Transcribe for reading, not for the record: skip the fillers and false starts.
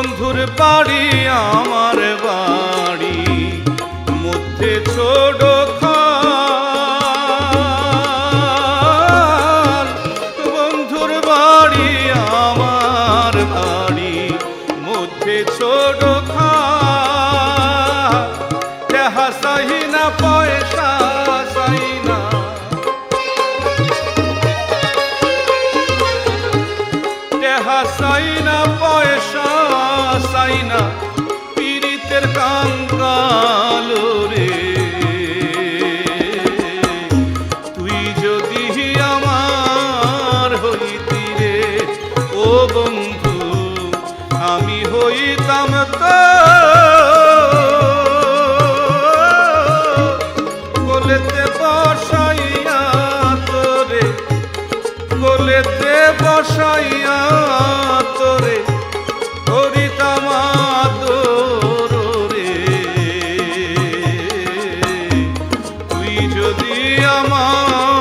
বন্ধুর বাড়ি আমার বাড়ি মধ্যে ছোট খাল। বন্ধুর বাড়ি আমার বাড়ি মধ্যে ছোট খাল। দেহা চাহি না পয়সা চাই না, দেহা চাই না পয়সা চাই না, পীড়িতের কাঙ্গাল রে। তুই যদি আমার হইতি রে ও বন্ধু, আমি হইতাম তো কোলেতে বসাইয়া তোরে, কোলেতে বসাইয়া তোরে করিতাম আদর রে। তুই যদি আমার